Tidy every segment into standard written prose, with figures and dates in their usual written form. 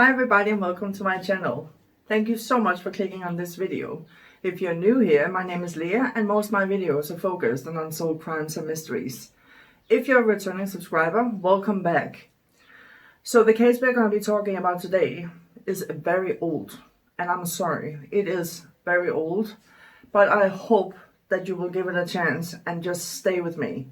Hi everybody and welcome to my channel. Thank you so much for clicking on this video. If you're new here, my name is Leah and most of my videos are focused on unsolved crimes and mysteries. If you're a returning subscriber, welcome back. So the case we're going to be talking about today is very old, and I'm sorry, it is very old, but I hope that you will give it a chance and just stay with me.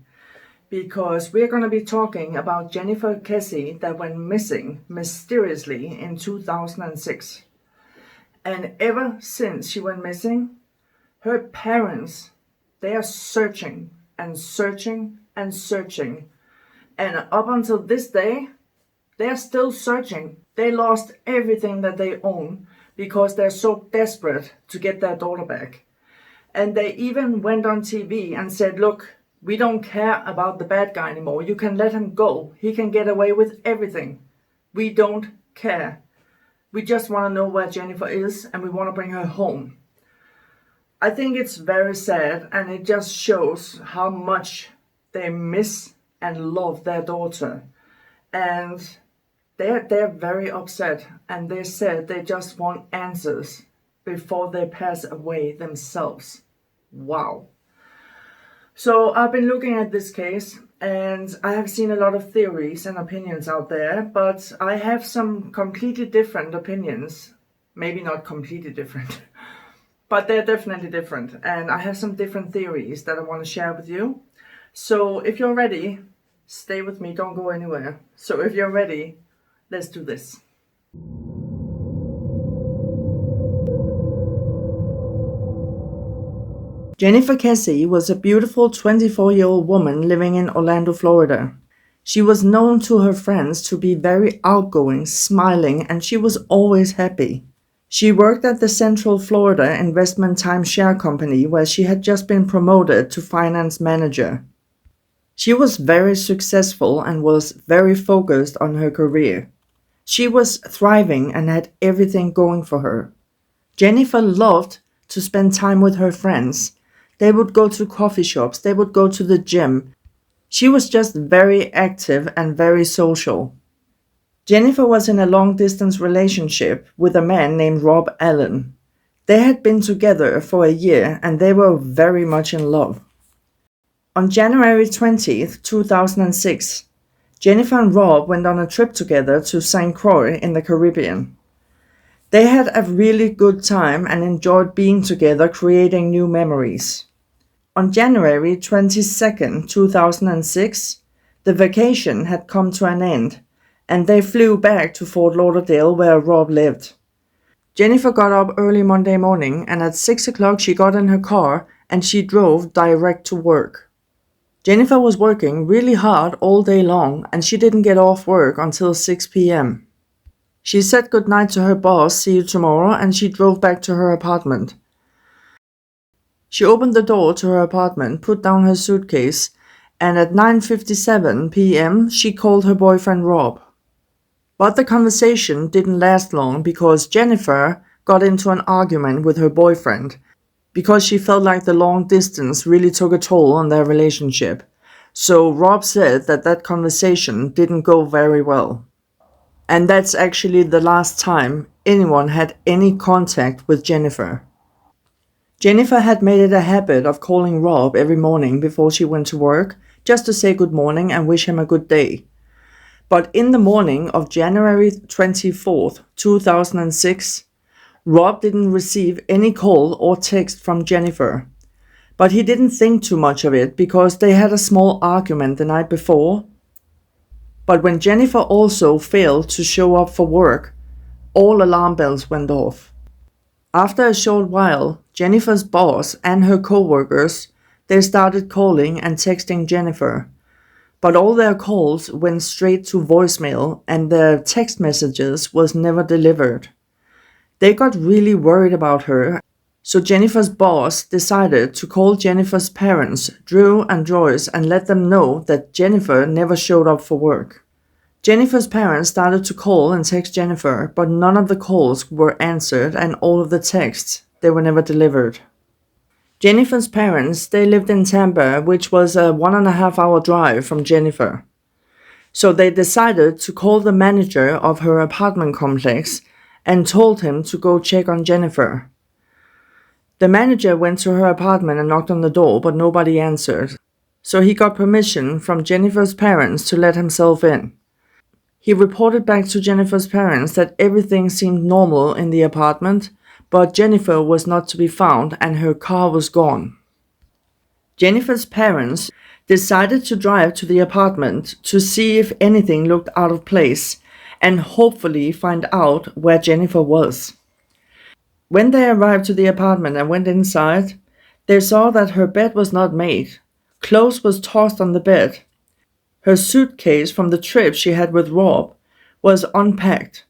Because we're going to be talking about Jennifer Kesse that went missing mysteriously in 2006. And ever since she went missing, her parents, they are searching and searching and searching. And up until this day, they are still searching. They lost everything that they own because they're so desperate to get their daughter back. And they even went on TV and said, look, we don't care about the bad guy anymore. You can let him go. He can get away with everything. We don't care. We just want to know where Jennifer is and we want to bring her home. I think it's very sad, and it just shows how much they miss and love their daughter. And they're very upset, and they said they just want answers before they pass away themselves. Wow. So I've been looking at this case and I have seen a lot of theories and opinions out there, but I have some completely different opinions. Maybe not completely different, but they're definitely different. And I have some different theories that I want to share with you. So if you're ready, stay with me, don't go anywhere. So if you're ready, let's do this. Jennifer Kesse was a beautiful 24-year-old woman living in Orlando, Florida. She was known to her friends to be very outgoing, smiling, and she was always happy. She worked at the Central Florida Investment Timeshare Company, where she had just been promoted to finance manager. She was very successful and was very focused on her career. She was thriving and had everything going for her. Jennifer loved to spend time with her friends. They would go to coffee shops, they would go to the gym. She was just very active and very social. Jennifer was in a long-distance relationship with a man named Rob Allen. They had been together for a year and they were very much in love. On January 20th, 2006, Jennifer and Rob went on a trip together to St. Croix in the Caribbean. They had a really good time and enjoyed being together, creating new memories. On January 22nd, 2006, the vacation had come to an end, and they flew back to Fort Lauderdale where Rob lived. Jennifer got up early Monday morning, and at 6 o'clock she got in her car and she drove direct to work. Jennifer was working really hard all day long, and she didn't get off work until 6 p.m. She said goodnight to her boss, see you tomorrow, and she drove back to her apartment. She opened the door to her apartment, put down her suitcase, and at 9:57 p.m. she called her boyfriend Rob. But the conversation didn't last long because Jennifer got into an argument with her boyfriend because she felt like the long distance really took a toll on their relationship. So Rob said that conversation didn't go very well. And that's actually the last time anyone had any contact with Jennifer. Jennifer had made it a habit of calling Rob every morning before she went to work, just to say good morning and wish him a good day. But in the morning of January 24th, 2006, Rob didn't receive any call or text from Jennifer. But he didn't think too much of it because they had a small argument the night before. But when Jennifer also failed to show up for work, all alarm bells went off. After a short while, Jennifer's boss and her co-workers, they started calling and texting Jennifer. But all their calls went straight to voicemail and their text messages was never delivered. They got really worried about her, so Jennifer's boss decided to call Jennifer's parents, Drew and Joyce, and let them know that Jennifer never showed up for work. Jennifer's parents started to call and text Jennifer, but none of the calls were answered and all of the texts, they were never delivered. Jennifer's parents, they lived in Tampa, which was a 1.5 hour drive from Jennifer. So they decided to call the manager of her apartment complex and told him to go check on Jennifer. The manager went to her apartment and knocked on the door, but nobody answered. So he got permission from Jennifer's parents to let himself in. He reported back to Jennifer's parents that everything seemed normal in the apartment, but Jennifer was not to be found and her car was gone. Jennifer's parents decided to drive to the apartment to see if anything looked out of place and hopefully find out where Jennifer was. When they arrived to the apartment and went inside, they saw that her bed was not made. Clothes was tossed on the bed. Her suitcase from the trip she had with Rob was unpacked.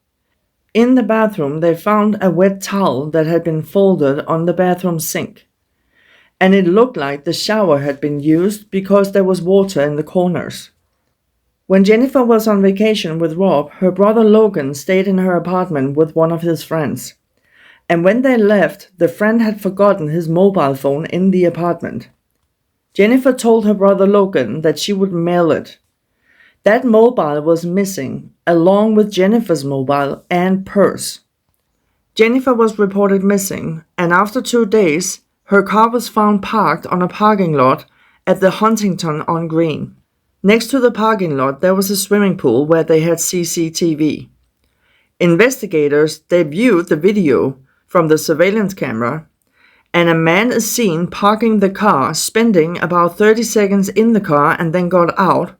In the bathroom, they found a wet towel that had been folded on the bathroom sink. And it looked like the shower had been used because there was water in the corners. When Jennifer was on vacation with Rob, her brother Logan stayed in her apartment with one of his friends. And when they left, the friend had forgotten his mobile phone in the apartment. Jennifer told her brother Logan that she would mail it. That mobile was missing, along with Jennifer's mobile and purse. Jennifer was reported missing, and after 2 days, her car was found parked on a parking lot at the Huntingtonongreen. Next to the parking lot, there was a swimming pool where they had CCTV. Investigators, they viewed the video from the surveillance camera, and a man is seen parking the car, spending about 30 seconds in the car and then got out,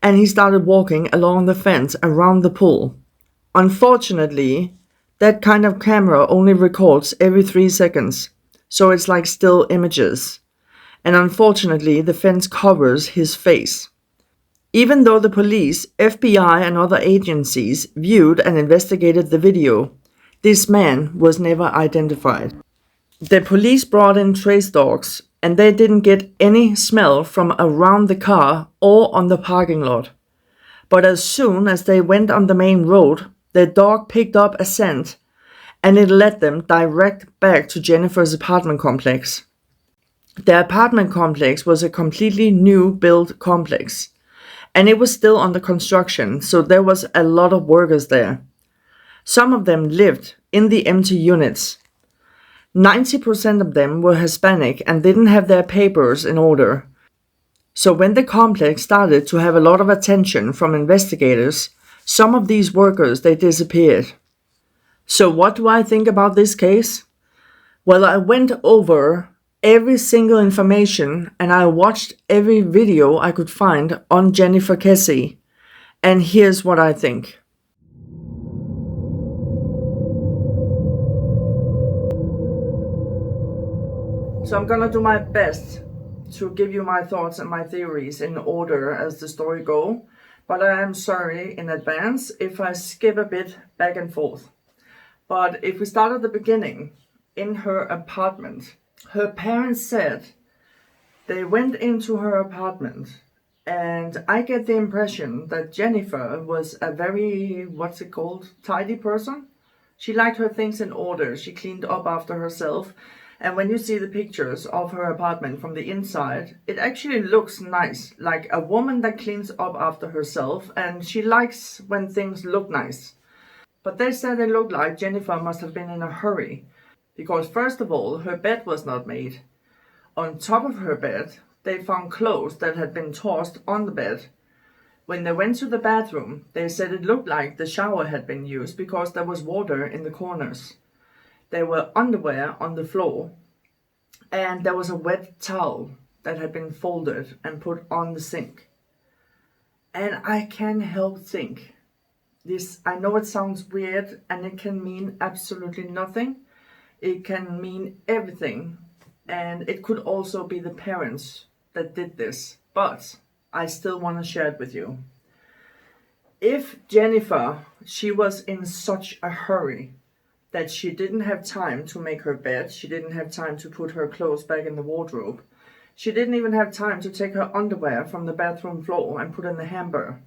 and he started walking along the fence around the pool. Unfortunately, that kind of camera only records every 3 seconds, so it's like still images. And unfortunately, the fence covers his face. Even though the police, FBI, and other agencies viewed and investigated the video, this man was never identified. The police brought in trace dogs, and they didn't get any smell from around the car or on the parking lot. But as soon as they went on the main road, the dog picked up a scent, and it led them direct back to Jennifer's apartment complex. The apartment complex was a completely new built complex, and it was still under construction, so there was a lot of workers there. Some of them lived in the empty units. 90% of them were Hispanic and didn't have their papers in order. So when the complex started to have a lot of attention from investigators, some of these workers, they disappeared. So what do I think about this case? Well, I went over every single information and I watched every video I could find on Jennifer Kesse. And here's what I think. So I'm gonna do my best to give you my thoughts and my theories in order as the story goes, but I am sorry in advance if I skip a bit back and forth. But if we start at the beginning, in her apartment, her parents said they went into her apartment, and I get the impression that Jennifer was a very, tidy person. She liked her things in order, she cleaned up after herself. And when you see the pictures of her apartment from the inside, it actually looks nice, like a woman that cleans up after herself, and she likes when things look nice. But they said it looked like Jennifer must have been in a hurry, because first of all, her bed was not made. On top of her bed, they found clothes that had been tossed on the bed. When they went to the bathroom, they said it looked like the shower had been used because there was water in the corners. There were underwear on the floor, and there was a wet towel that had been folded and put on the sink. And I can't help think this. I know it sounds weird and it can mean absolutely nothing. It can mean everything, and it could also be the parents that did this, but I still want to share it with you. If Jennifer, she was in such a hurry that she didn't have time to make her bed, she didn't have time to put her clothes back in the wardrobe, she didn't even have time to take her underwear from the bathroom floor and put in the hamper.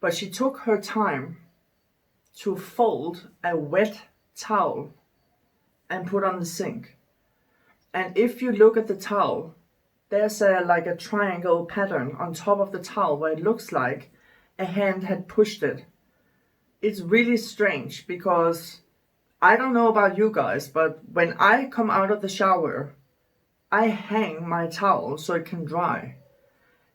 But she took her time to fold a wet towel and put on the sink. And if you look at the towel, there's like a triangle pattern on top of the towel where it looks like a hand had pushed it. It's really strange because I don't know about you guys, but when I come out of the shower, I hang my towel so it can dry.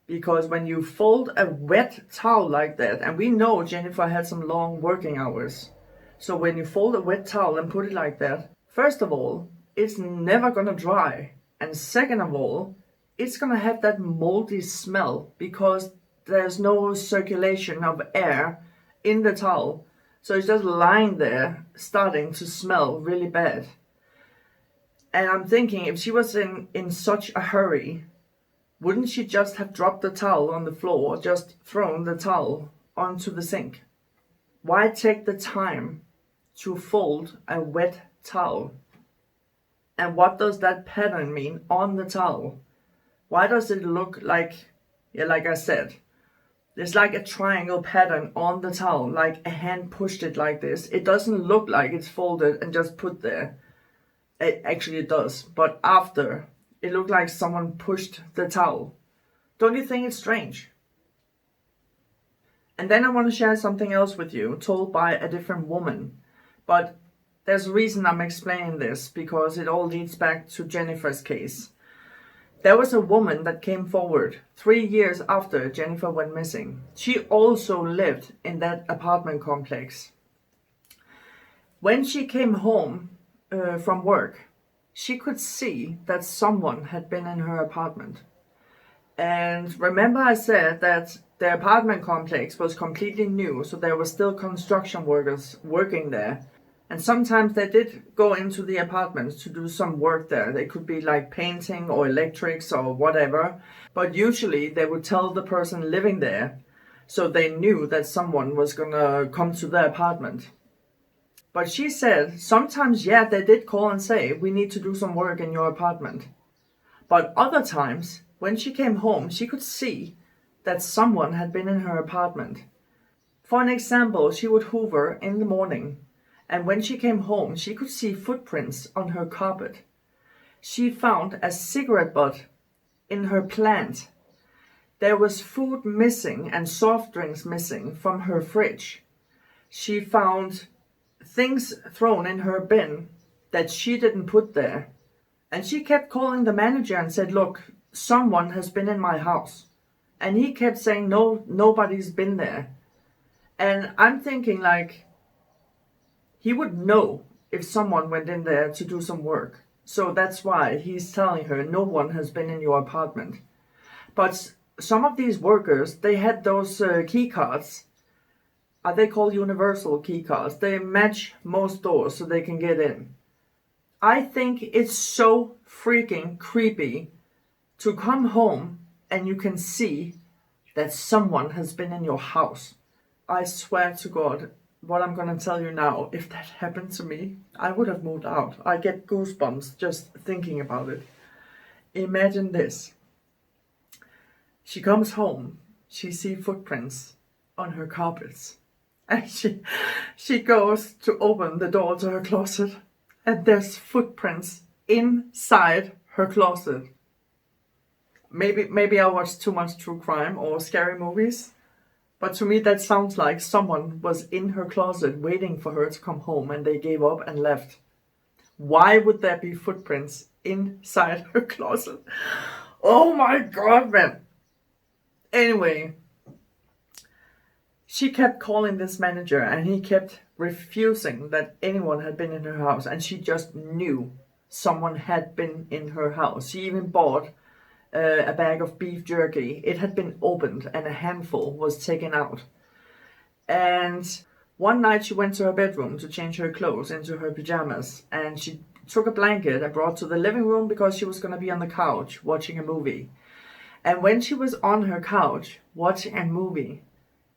Because when you fold a wet towel like that, and we know Jennifer had some long working hours, so when you fold a wet towel and put it like that, first of all, it's never gonna dry. And second of all, it's gonna have that moldy smell because there's no circulation of air in the towel. So it's just lying there, starting to smell really bad. And I'm thinking, if she was in such a hurry, wouldn't she just have dropped the towel on the floor, just thrown the towel onto the sink? Why take the time to fold a wet towel? And what does that pattern mean on the towel? Why does it look like, like I said, there's like a triangle pattern on the towel, like a hand pushed it like this. It doesn't look like it's folded and just put there. Actually it does, but after, it looked like someone pushed the towel. Don't you think it's strange? And then I want to share something else with you, told by a different woman. But there's a reason I'm explaining this, because it all leads back to Jennifer's case. There was a woman that came forward 3 years after Jennifer went missing. She also lived in that apartment complex. When she came home from work, she could see that someone had been in her apartment. And remember I said that the apartment complex was completely new, so there were still construction workers working there. And sometimes they did go into the apartments to do some work there. They could be like painting or electrics or whatever. But usually they would tell the person living there, so they knew that someone was gonna come to their apartment. But she said sometimes, yeah, they did call and say, we need to do some work in your apartment. But other times, when she came home, she could see that someone had been in her apartment. For an example, she would hoover in the morning, and when she came home, she could see footprints on her carpet. She found a cigarette butt in her plant. There was food missing and soft drinks missing from her fridge. She found things thrown in her bin that she didn't put there. And she kept calling the manager and said, look, someone has been in my house. And he kept saying, no, nobody's been there. And I'm thinking like, he would know if someone went in there to do some work. So that's why he's telling her no one has been in your apartment. But some of these workers, they had those key cards. They called universal key cards. They match most doors so they can get in. I think it's so freaking creepy to come home and you can see that someone has been in your house. I swear to God, what I'm gonna tell you now, if that happened to me, I would have moved out. I get goosebumps just thinking about it. Imagine this. She comes home, she sees footprints on her carpets. And she goes to open the door to her closet, and there's footprints inside her closet. Maybe I watched too much true crime or scary movies, but to me that sounds like someone was in her closet waiting for her to come home and they gave up and left. Why would there be footprints inside her closet? Oh my God, man. Anyway, she kept calling this manager and he kept refusing that anyone had been in her house, and she just knew someone had been in her house. She even bought a bag of beef jerky. It had been opened and a handful was taken out. And one night she went to her bedroom to change her clothes into her pajamas, and she took a blanket and brought to the living room because she was going to be on the couch watching a movie. And when she was on her couch watching a movie,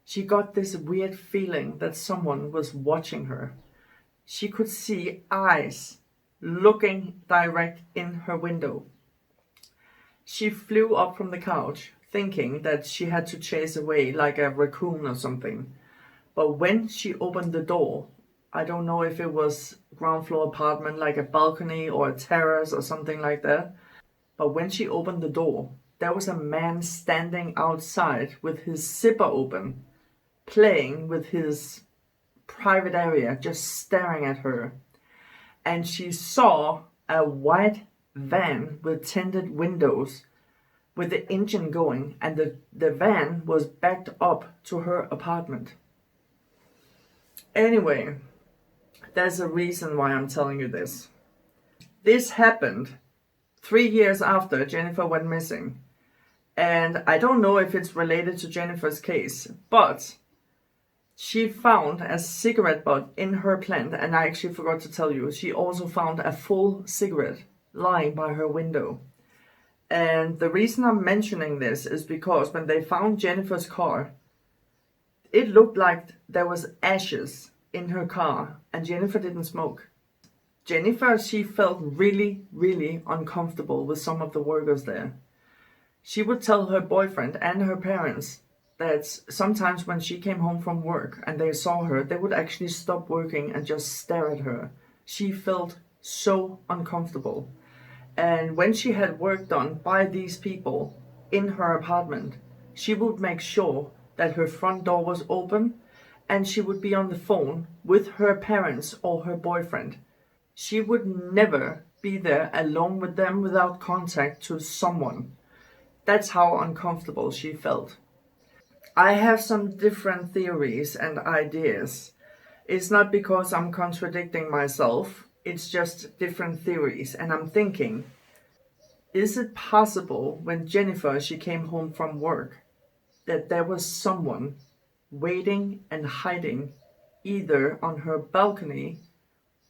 she got this weird feeling that someone was watching her. She could see eyes looking direct in her window. She flew up from the couch, thinking that she had to chase away like a raccoon or something. But when she opened the door, I don't know if it was ground floor apartment, like a balcony or a terrace or something like that. But when she opened the door, there was a man standing outside with his zipper open. playing with his private area, just staring at her. And she saw a white van with tinted windows with the engine going, and the van was backed up to her apartment. Anyway, there's a reason why I'm telling you this. This happened 3 years after Jennifer went missing. And I don't know if it's related to Jennifer's case, but she found a cigarette butt in her plant, and I actually forgot to tell you, she also found a full cigarette lying by her window. And the reason I'm mentioning this is because when they found Jennifer's car, it looked like there was ashes in her car, and Jennifer didn't smoke. Jennifer, she felt really, really uncomfortable with some of the workers there. She would tell her boyfriend and her parents that sometimes when she came home from work and they saw her, they would actually stop working and just stare at her. She felt so uncomfortable. And when she had work done by these people in her apartment, she would make sure that her front door was open, and she would be on the phone with her parents or her boyfriend. She would never be there alone with them without contact to someone. That's how uncomfortable she felt. I have some different theories and ideas. It's not because I'm contradicting myself. It's just different theories, and I'm thinking, is it possible when Jennifer, she came home from work, that there was someone waiting and hiding either on her balcony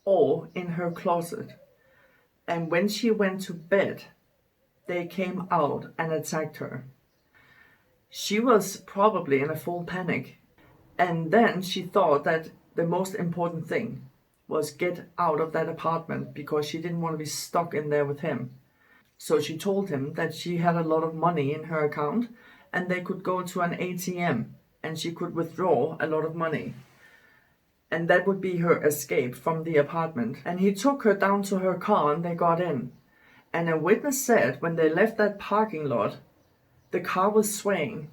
or in her closet, and when she went to bed, they came out and attacked her? She was probably in a full panic, and then she thought that the most important thing was get out of that apartment because she didn't want to be stuck in there with him. So she told him that she had a lot of money in her account and they could go to an ATM and she could withdraw a lot of money. And that would be her escape from the apartment. And he took her down to her car and they got in. And a witness said when they left that parking lot, the car was swaying.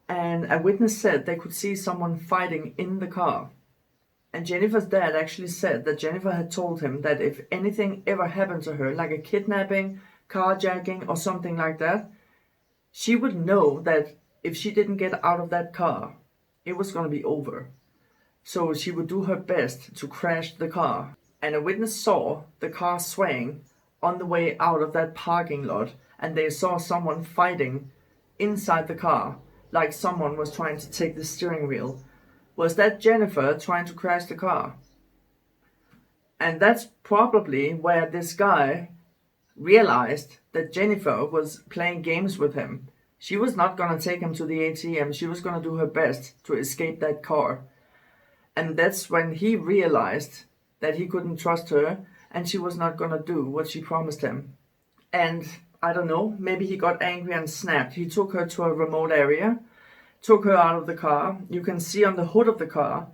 And a witness said they could see someone fighting in the car. And Jennifer's dad actually said that Jennifer had told him that if anything ever happened to her, like a kidnapping, carjacking, or something like that, she would know that if she didn't get out of that car, it was going to be over. So she would do her best to crash the car. And a witness saw the car swaying on the way out of that parking lot, and they saw someone fighting inside the car, like someone was trying to take the steering wheel. Was that Jennifer trying to crash the car? And that's probably where this guy realized that Jennifer was playing games with him. She was not going to take him to the ATM. She was going to do her best to escape that car. And that's when he realized that he couldn't trust her and she was not going to do what she promised him. And I don't know, maybe he got angry and snapped. He took her to a remote area, took her out of the car. You can see on the hood of the car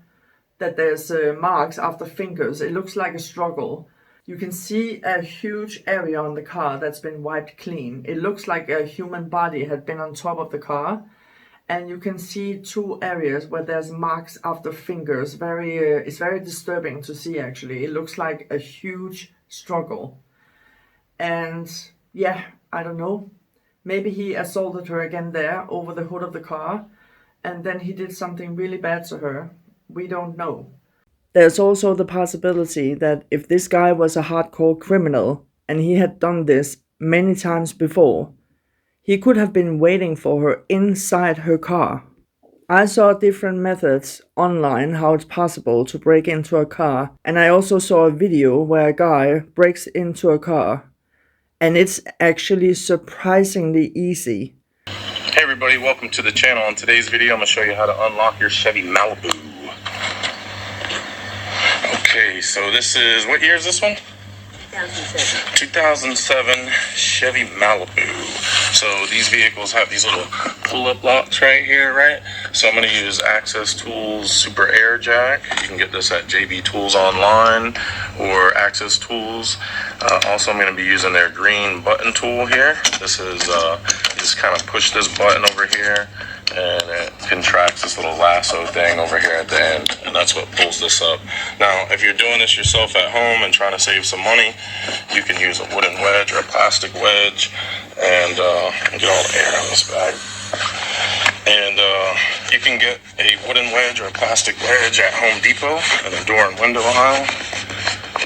that there's marks after fingers. It looks like a struggle. You can see a huge area on the car that's been wiped clean. It looks like a human body had been on top of the car. And you can see 2 areas where there's marks after fingers. It's very disturbing to see, actually. It looks like a huge struggle. And yeah, I don't know. Maybe he assaulted her again there over the hood of the car. And then he did something really bad to her. We don't know. There's also the possibility that if this guy was a hardcore criminal and he had done this many times before, he could have been waiting for her inside her car. I saw different methods online how it's possible to break into a car, and I also saw a video where a guy breaks into a car, and it's actually surprisingly easy. Hey everybody, welcome to the channel. In today's video, I'm going to show you how to unlock your Chevy Malibu. Okay, so this is, what year is this one? 2007 Chevy Malibu. So these vehicles have these little pull-up locks right here, right? So I'm going to use Access Tools Super Air Jack. You can get this at JB Tools online or Access Tools. Also, I'm going to be using their green button tool here. This is, you just kind of push this button over here and it contracts this little lasso thing over here at the end, and that's what pulls this up. Now, if you're doing this yourself at home and trying to save some money, you can use a wooden wedge or a plastic wedge, and get all the air out of this bag. And you can get a wooden wedge or a plastic wedge at Home Depot in the door and window aisle.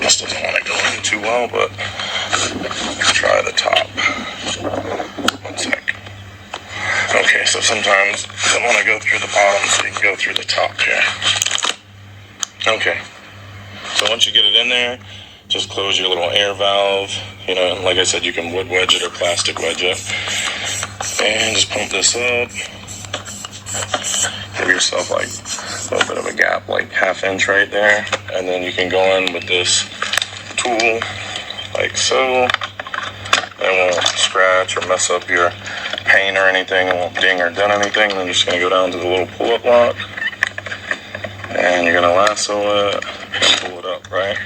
This doesn't want to go in too well, but try the top. One sec. Okay, so sometimes you want to go through the bottom, so you can go through the top here. Okay, so once you get it in there, just close your little air valve. You know, like I said, you can wood wedge it or plastic wedge it. And just pump this up. Give yourself like a little bit of a gap, like 1/2 inch right there. And then you can go in with this tool, like so. It won't scratch or mess up your paint or anything. It won't ding or dent anything. And I'm just going to go down to the little pull-up lock. And you're going to lasso it and pull it up, right?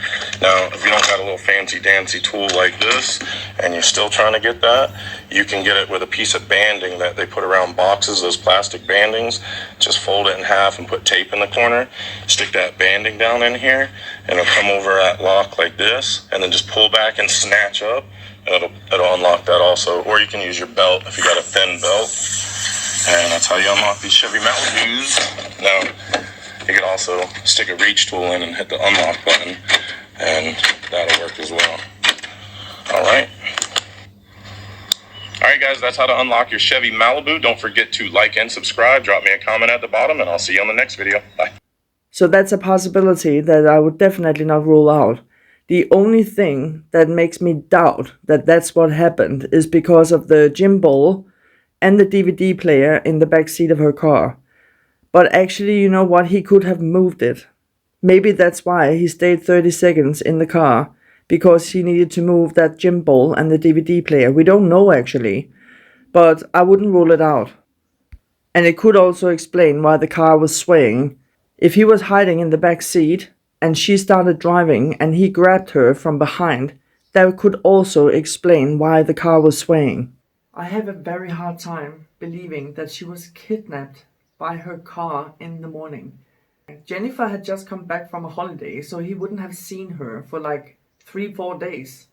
Now, if you don't got a little fancy-dancy tool like this, and you're still trying to get that, you can get it with a piece of banding that they put around boxes, those plastic bandings. Just fold it in half and put tape in the corner. Stick that banding down in here, and it'll come over at lock like this, and then just pull back and snatch up, and it'll unlock that also. Or you can use your belt if you got a thin belt, and that's how you unlock these Chevy Malibus. Now, you can also stick a reach tool in and hit the unlock button, and that'll work as well. Alright, guys, that's how to unlock your Chevy Malibu. Don't forget to like and subscribe. Drop me a comment at the bottom, and I'll see you on the next video. Bye. So that's a possibility that I would definitely not rule out. The only thing that makes me doubt that that's what happened is because of the gym ball and the DVD player in the back seat of her car. But actually, you know what? He could have moved it. Maybe that's why he stayed 30 seconds in the car, because he needed to move that gym ball and the DVD player. We don't know actually, but I wouldn't rule it out. And it could also explain why the car was swaying. If he was hiding in the back seat and she started driving and he grabbed her from behind, that could also explain why the car was swaying. I have a very hard time believing that she was kidnapped by her car in the morning. Jennifer had just come back from a holiday, so he wouldn't have seen her for like 3-4 days.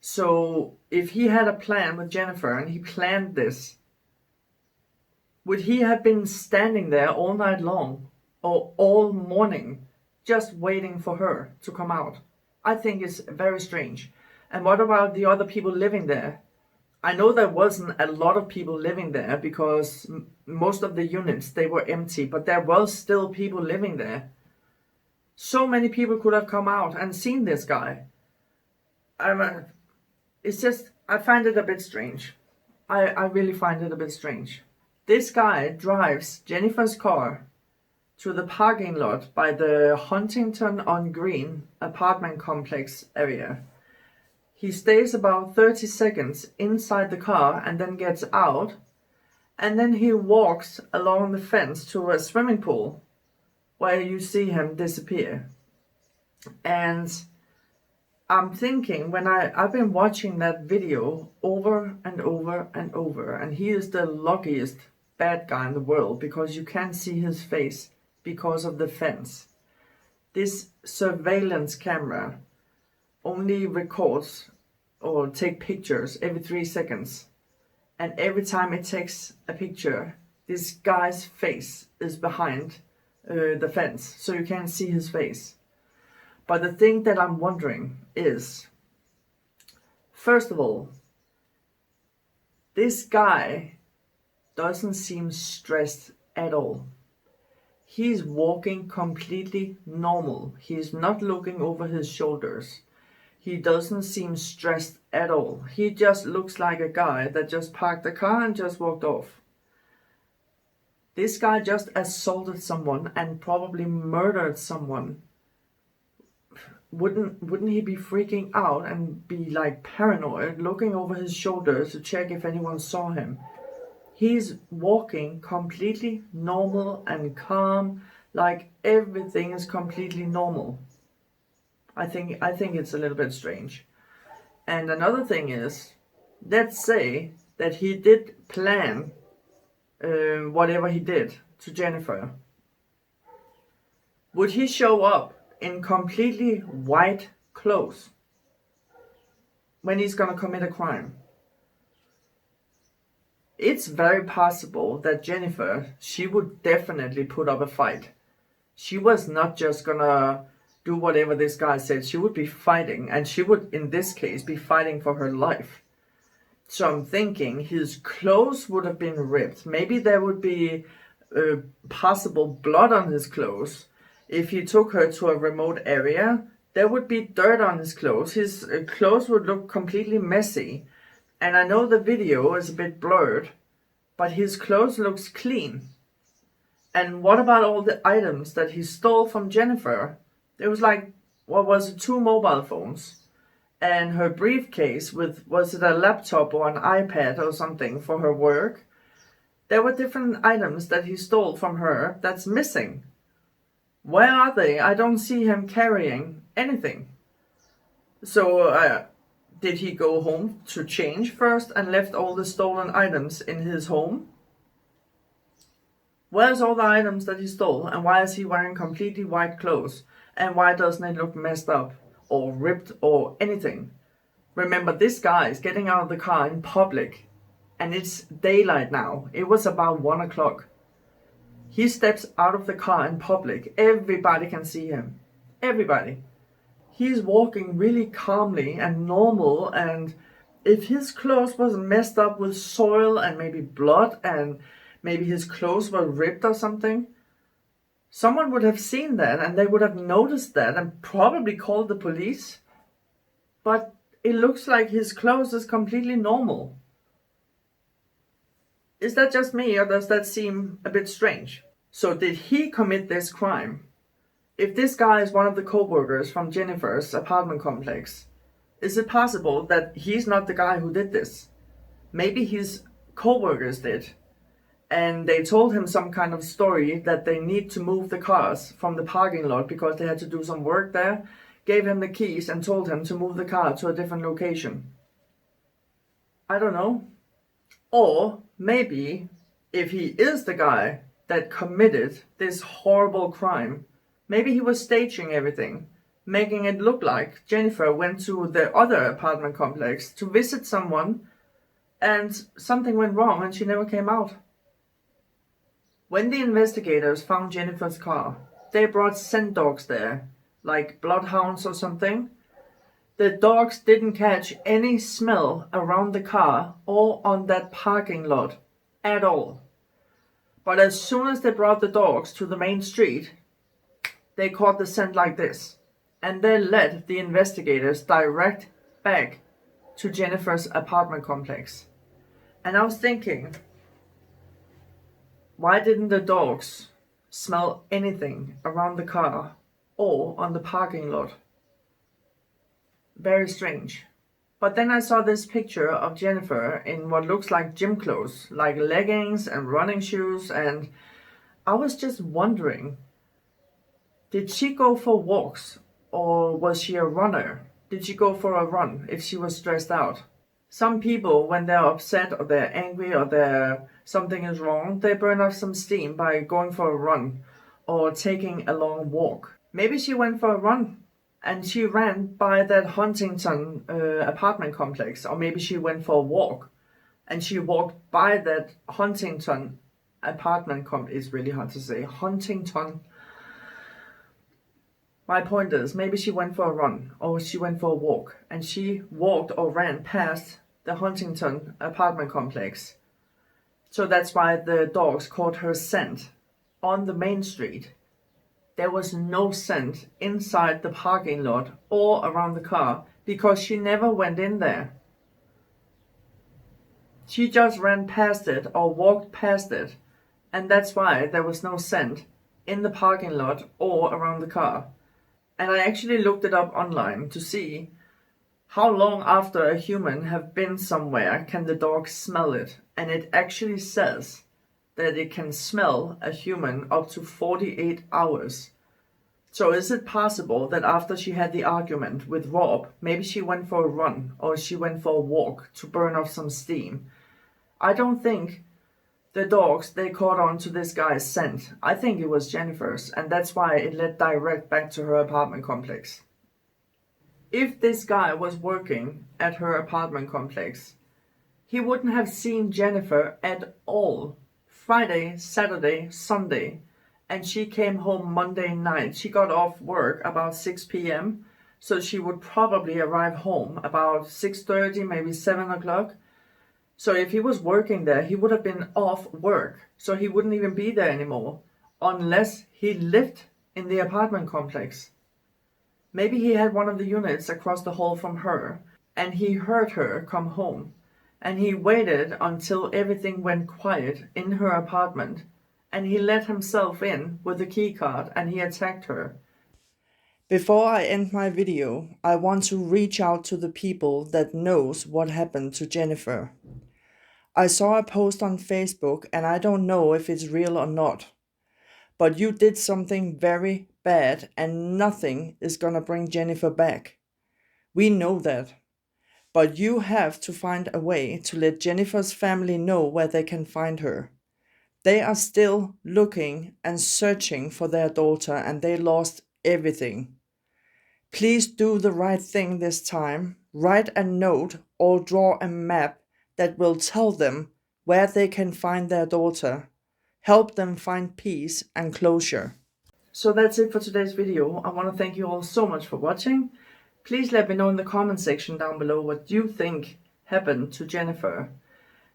So if he had a plan with Jennifer and he planned this, would he have been standing there all night long or all morning just waiting for her to come out? I think it's very strange. And what about the other people living there? I know there wasn't a lot of people living there because most of the units, they were empty, but there was still people living there. So many people could have come out and seen this guy. It's just, I find it a bit strange. I really find it a bit strange. This guy drives Jennifer's car to the parking lot by the Huntingtonongreen apartment complex area. He stays about 30 seconds inside the car and then gets out, and then he walks along the fence to a swimming pool where you see him disappear. And I'm thinking, when I've been watching that video over and over and over, and he is the luckiest bad guy in the world because you can't see his face because of the fence. This surveillance camera only records or take pictures every 3 seconds, and every time it takes a picture, this guy's face is behind the fence, so you can't see his face. But the thing that I'm wondering is, first of all, this guy doesn't seem stressed at all. He's walking completely normal. He's not looking over his shoulders. He doesn't seem stressed at all. He just looks like a guy that just parked the car and just walked off. This guy just assaulted someone and probably murdered someone. Wouldn't he be freaking out and be like paranoid, looking over his shoulders to check if anyone saw him? He's walking completely normal and calm, like everything is completely normal. I think it's a little bit strange. And another thing is, let's say that he did plan whatever he did to Jennifer, would he show up in completely white clothes when he's gonna commit a crime? It's very possible that Jennifer, she would definitely put up a fight. She was not just gonna do whatever this guy said. She would be fighting, and she would, in this case, be fighting for her life. So I'm thinking his clothes would have been ripped. Maybe there would be possible blood on his clothes. If he took her to a remote area, there would be dirt on his clothes. His clothes would look completely messy. And I know the video is a bit blurred, but his clothes looks clean. And what about all the items that he stole from Jennifer? There was like, what was it, 2 mobile phones and her briefcase with, was it a laptop or an iPad or something for her work? There were different items that he stole from her that's missing. Where are they? I don't see him carrying anything. So did he go home to change first and left all the stolen items in his home? Where's all the items that he stole, and why is he wearing completely white clothes? And why doesn't it look messed up or ripped or anything? Remember, this guy is getting out of the car in public, and it's daylight now. It was about 1 o'clock. He steps out of the car in public. Everybody can see him. Everybody. He's walking really calmly and normal, and if his clothes was messed up with soil and maybe blood and maybe his clothes were ripped or something, someone would have seen that and they would have noticed that and probably called the police. But it looks like his clothes is completely normal. Is that just me, or does that seem a bit strange? So did he commit this crime? If this guy is one of the co-workers from Jennifer's apartment complex, is it possible that he's not the guy who did this? Maybe his co-workers did. And they told him some kind of story that they need to move the cars from the parking lot because they had to do some work there, gave him the keys and told him to move the car to a different location. I don't know. Or maybe if he is the guy that committed this horrible crime, maybe he was staging everything, making it look like Jennifer went to the other apartment complex to visit someone and something went wrong and she never came out. When the investigators found Jennifer's car, they brought scent dogs there, like bloodhounds or something. The dogs didn't catch any smell around the car or on that parking lot at all. But as soon as they brought the dogs to the main street, they caught the scent like this. And they led the investigators direct back to Jennifer's apartment complex. And I was thinking, why didn't the dogs smell anything around the car or on the parking lot? Very strange. But then I saw this picture of Jennifer in what looks like gym clothes, like leggings and running shoes, and I was just wondering, did she go for walks or was she a runner? Did she go for a run if she was stressed out? Some people, when they're upset or they're angry or something is wrong, they burn off some steam by going for a run or taking a long walk. Maybe she went for a run and she ran by that Huntington apartment complex, or maybe she went for a walk and she walked by that Huntington apartment complex. It's really hard to say. Huntington. My point is, maybe she went for a run or she went for a walk and she walked or ran past the Huntington apartment complex. So that's why the dogs caught her scent on the main street. There was no scent inside the parking lot or around the car because she never went in there. She just ran past it or walked past it, and that's why there was no scent in the parking lot or around the car. And I actually looked it up online to see how long after a human have been somewhere can the dog smell it. And it actually says that it can smell a human up to 48 hours. So is it possible that after she had the argument with Rob, maybe she went for a run or she went for a walk to burn off some steam? I don't think The dogs, they caught on to this guy's scent. I think it was Jennifer's, and that's why it led direct back to her apartment complex. If this guy was working at her apartment complex, he wouldn't have seen Jennifer at all. Friday, Saturday, Sunday, and she came home Monday night. She got off work about 6 p.m., so she would probably arrive home about 6:30, maybe 7 o'clock. So if he was working there, he would have been off work, so he wouldn't even be there anymore, unless he lived in the apartment complex. Maybe he had one of the units across the hall from her, and he heard her come home, and he waited until everything went quiet in her apartment, and he let himself in with a key card, and he attacked her. Before I end my video, I want to reach out to the people that knows what happened to Jennifer. I saw a post on Facebook, and I don't know if it's real or not, but you did something very bad, and nothing is gonna bring Jennifer back. We know that. But you have to find a way to let Jennifer's family know where they can find her. They are still looking and searching for their daughter, and they lost everything. Please do the right thing this time. Write a note or draw a map that will tell them where they can find their daughter. Help them find peace and closure. So that's it for today's video. I want to thank you all so much for watching. Please let me know in the comment section down below what you think happened to Jennifer.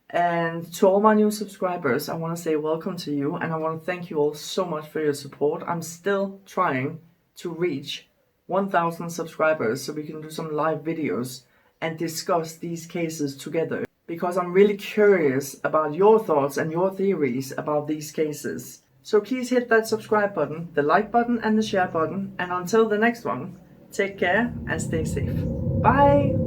And to all my new subscribers, I want to say welcome to you, and I want to thank you all so much for your support. I'm still trying to reach 1,000 subscribers so we can do some live videos and discuss these cases together, because I'm really curious about your thoughts and your theories about these cases. So please hit that subscribe button, the like button and the share button, and until the next one, take care and stay safe. Bye!